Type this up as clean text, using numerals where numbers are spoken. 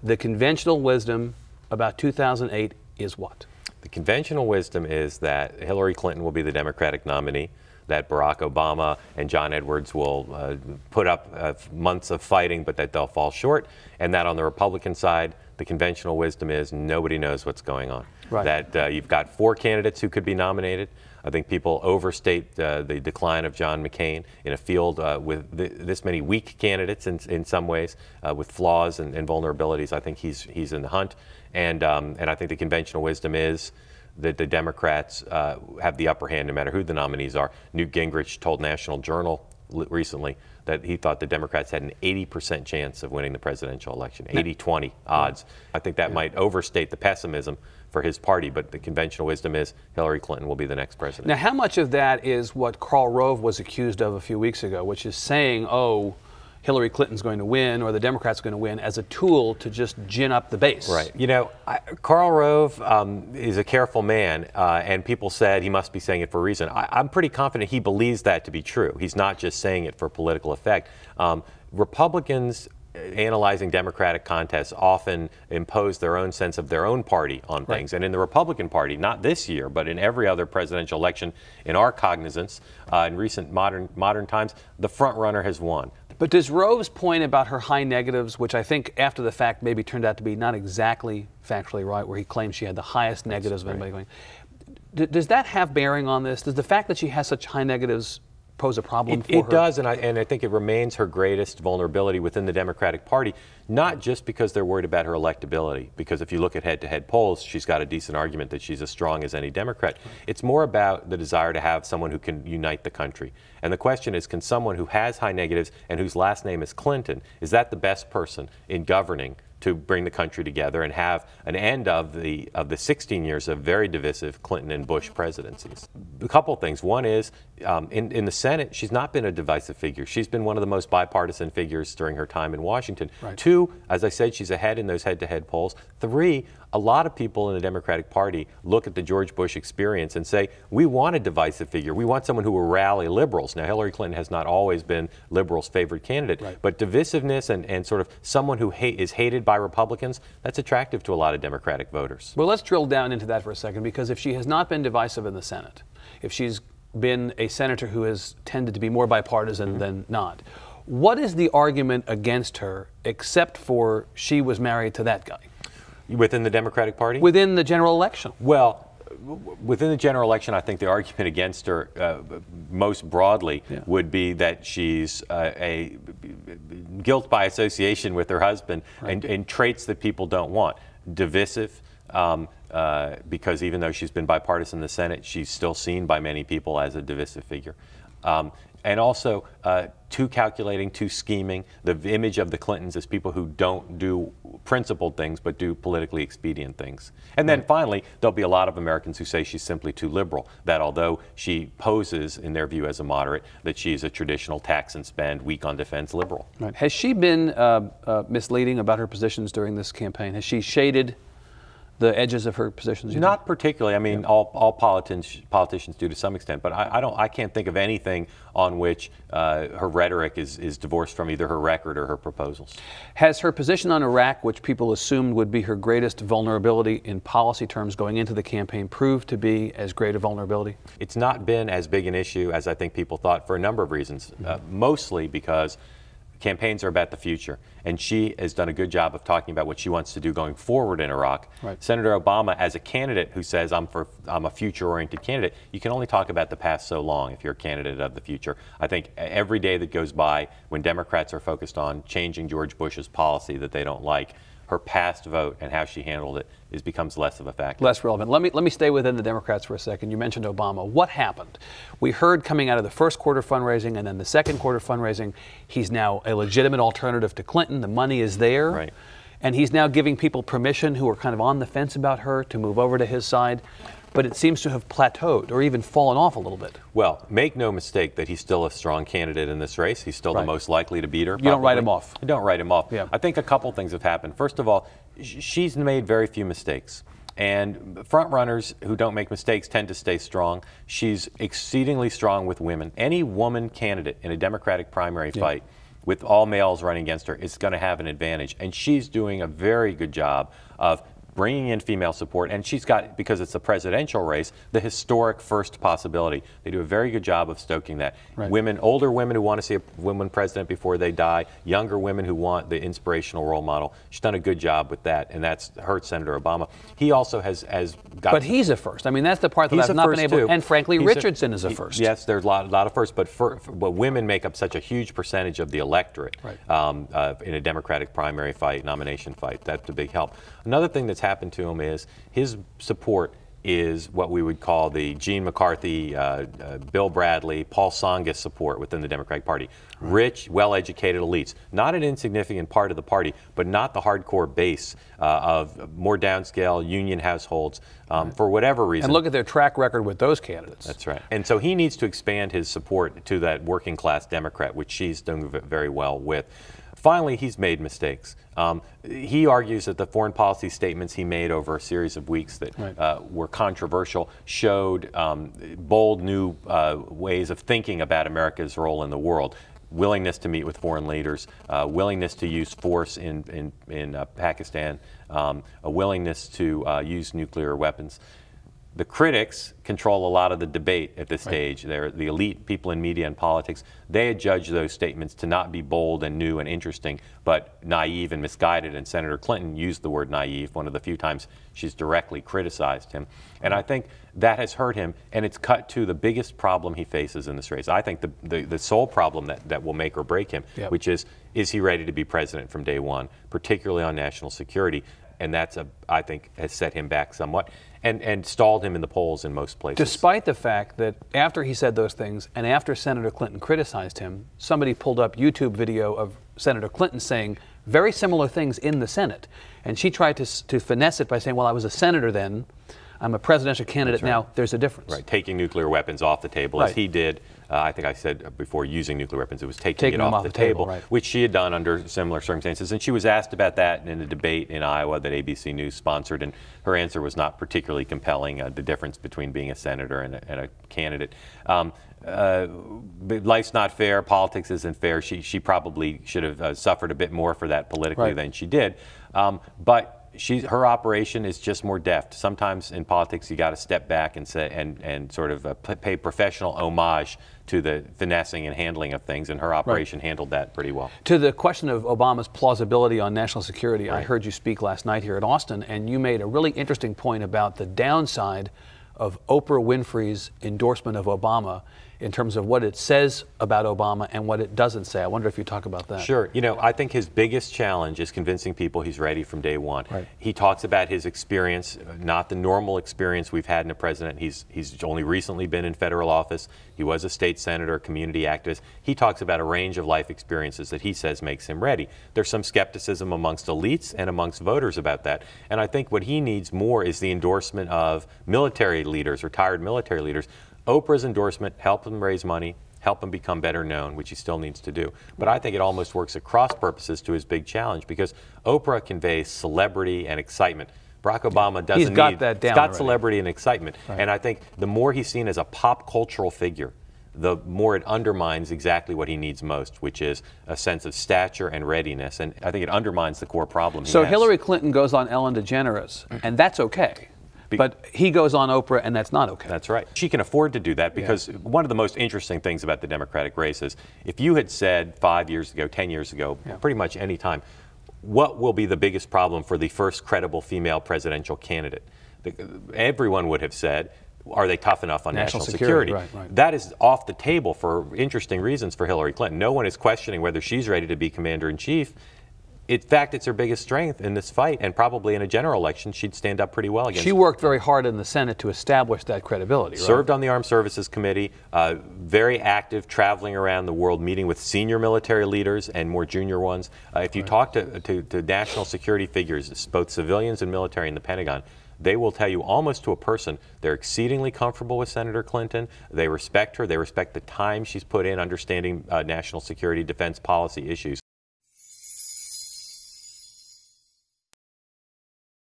The conventional wisdom about 2008 is what? The conventional wisdom is that Hillary Clinton will be the Democratic nominee, that Barack Obama and John Edwards will put up months of fighting, but that they'll fall short, and that on the Republican side, the conventional wisdom is nobody knows what's going on. Right. That you've got 4 candidates who could be nominated. I think people overstate the decline of John McCain in a field with this many weak candidates in some ways, with flaws and vulnerabilities. I think he's in the hunt, and I think the conventional wisdom is that the Democrats have the upper hand no matter who the nominees are. Newt Gingrich told National Journal recently that he thought the Democrats had an 80% chance of winning the presidential election, 80-20 odds. I think that might overstate the pessimism for his party, but the conventional wisdom is Hillary Clinton will be the next president. Now, how much of that is what Karl Rove was accused of a few weeks ago, which is saying, oh, Hillary Clinton's going to win or the Democrats are going to win as a tool to just gin up the base? Right. You know, Karl Rove is a careful man, and people said he must be saying it for a reason. I'm pretty confident he believes that to be true. He's not just saying it for political effect. Republicans analyzing Democratic contests often impose their own sense of their own party on things. Right. And in the Republican Party, not this year, but in every other presidential election in our cognizance, in recent modern times, the front runner has won. But does Rove's point about her high negatives, which I think after the fact maybe turned out to be not exactly factually right, where he claimed she had the highest negatives of anybody going, does that have bearing on this? Does the fact that she has such high negatives pose a problem for her? It does, and I think it remains her greatest vulnerability within the Democratic Party, not just because they're worried about her electability, because if you look at head-to-head polls, she's got a decent argument that she's as strong as any Democrat. It's more about the desire to have someone who can unite the country. And the question is, can someone who has high negatives and whose last name is Clinton, is that the best person in governing to bring the country together and have an end of the 16 years of very divisive Clinton and Bush presidencies? A couple things. One is, in the Senate, she's not been a divisive figure. She's been one of the most bipartisan figures during her time in Washington. Right. 2, as I said, she's ahead in those head-to-head polls. 3, a lot of people in the Democratic Party look at the George Bush experience and say, we want a divisive figure. We want someone who will rally liberals. Now, Hillary Clinton has not always been liberals' favorite candidate, right. But divisiveness and sort of someone who is hated by Republicans, that's attractive to a lot of Democratic voters. Well, let's drill down into that for a second, because if she has not been divisive in the Senate, if she's been a senator who has tended to be more bipartisan than not, what is the argument against her, except for she was married to that guy? Within the Democratic Party? Within the general election. Well, within the general election, I think the argument against her most broadly would be that she's a guilt by association with her husband, right. and traits that people don't want. Divisive, because even though she's been bipartisan in the Senate, she's still seen by many people as a divisive figure. And also too calculating, too scheming. The image of the Clintons as people who don't do principled things but do politically expedient things. And then finally, there'll be a lot of Americans who say she's simply too liberal, that although she poses, in their view, as a moderate, that she's a traditional tax and spend, weak on defense liberal. Right. Has she been misleading about her positions during this campaign? Has she shaded the edges of her positions? Not particularly. I mean, all politicians do to some extent, but I can't think of anything on which her rhetoric is divorced from either her record or her proposals. Has her position on Iraq, which people assumed would be her greatest vulnerability in policy terms going into the campaign, proved to be as great a vulnerability? It's not been as big an issue as I think people thought for a number of reasons, mostly because campaigns are about the future, and she has done a good job of talking about what she wants to do going forward in Iraq. Right. Senator Obama, as a candidate who says I'm a future-oriented candidate, you can only talk about the past so long if you're a candidate of the future. I think every day that goes by when Democrats are focused on changing George Bush's policy that they don't like, her past vote and how she handled it becomes less of a factor. Less relevant. Let me stay within the Democrats for a second. You mentioned Obama. What happened? We heard coming out of the first quarter fundraising and then the second quarter fundraising, he's now a legitimate alternative to Clinton. The money is there. Right. And he's now giving people permission who are kind of on the fence about her to move over to his side. But it seems to have plateaued or even fallen off a little bit. Well, make no mistake that he's still a strong candidate in this race. He's still the most likely to beat her. You don't write him off. You don't write him off. Yeah. I think a couple things have happened. First of all, she's made very few mistakes. And front runners who don't make mistakes tend to stay strong. She's exceedingly strong with women. Any woman candidate in a Democratic primary fight with all males running against her, is going to have an advantage. And she's doing a very good job of bringing in female support, and she's got, because it's a presidential race, the historic first possibility. They do a very good job of stoking that. Right. Women, older women who want to see a woman president before they die, younger women who want the inspirational role model. She's done a good job with that, and that's hurt Senator Obama. He also has got... But he's a first. I mean, that's the part that I've not been able... Too. And frankly, Richardson is a first. Yes, there's a lot of firsts, but women make up such a huge percentage of the electorate, right, in a Democratic primary fight, nomination fight. That's a big help. Another thing that's happened to him is his support is what we would call the Gene McCarthy, Bill Bradley, Paul Tsongas support within the Democratic Party. Right. Rich, well-educated elites. Not an insignificant part of the party, but not the hardcore base of more downscale union households for whatever reason. And look at their track record with those candidates. That's right. And so he needs to expand his support to that working class Democrat, which she's done very well with. Finally, he's made mistakes. He argues that the foreign policy statements he made over a series of weeks that were controversial showed bold new ways of thinking about America's role in the world. Willingness to meet with foreign leaders, willingness to use force in Pakistan, a willingness to use nuclear weapons. The critics control a lot of the debate at this stage. They're the elite people in media and politics. They had judged those statements to not be bold and new and interesting, but naive and misguided. And Senator Clinton used the word naive, one of the few times she's directly criticized him. And I think that has hurt him, and it's cut to the biggest problem he faces in this race. I think the sole problem that will make or break him, which is he ready to be president from day one, particularly on national security? And that's, I think, has set him back somewhat and stalled him in the polls in most places. Despite the fact that after he said those things and after Senator Clinton criticized him, somebody pulled up YouTube video of Senator Clinton saying very similar things in the Senate. And she tried to finesse it by saying, well, I was a senator then. I'm a presidential candidate now. There's a difference. Right, taking nuclear weapons off the table, as he did. I think I said before, using nuclear weapons, it was taking it off the table, which she had done under similar circumstances. And she was asked about that in a debate in Iowa that ABC News sponsored, and her answer was not particularly compelling, the difference between being a senator and a candidate. Life's not fair, politics isn't fair. She probably should have suffered a bit more for that politically than she did. But her operation is just more deft. Sometimes in politics, you got to step back and say and sort of pay professional homage to the finessing and handling of things, and her operation handled that pretty well. To the question of Obama's plausibility on national security, I heard you speak last night here at Austin, and you made a really interesting point about the downside of Oprah Winfrey's endorsement of Obama in terms of what it says about Obama and what it doesn't say. I wonder if you talk about that. Sure. You know, I think his biggest challenge is convincing people he's ready from day one. He talks about his experience, not the normal experience we've had in a president. He's only recently been in federal office. He was a state senator, a community activist. He talks about a range of life experiences that he says makes him ready. There's some skepticism amongst elites and amongst voters about that. And I think what he needs more is the endorsement of military leaders, retired military leaders. Oprah's endorsement helped him raise money, help him become better known, which he still needs to do. But I think it almost works at cross purposes to his big challenge, because Oprah conveys celebrity and excitement. Barack Obama doesn't He's got that down He's got already. celebrity and excitement. And I think the more he's seen as a pop cultural figure, the more it undermines exactly what he needs most, which is a sense of stature and readiness. And I think it undermines the core problem he has. So Hillary Clinton goes on Ellen DeGeneres, and that's okay. But he goes on Oprah, and that's not okay. That's right. She can afford to do that, because one of the most interesting things about the Democratic race is if you had said 5 years ago, 10 years ago, pretty much any time, what will be the biggest problem for the first credible female presidential candidate? Everyone would have said, are they tough enough on national security? That is off the table for interesting reasons for Hillary Clinton. No one is questioning whether she's ready to be commander-in-chief. In fact, it's her biggest strength in this fight, and probably in a general election, she'd stand up pretty well against She worked very hard in the Senate to establish that credibility, Served on the Armed Services Committee, very active, traveling around the world, meeting with senior military leaders and more junior ones. If you talk to national security figures, both civilians and military in the Pentagon, they will tell you almost to a person they're exceedingly comfortable with Senator Clinton. They respect her. They respect the time she's put in understanding national security, defense policy issues.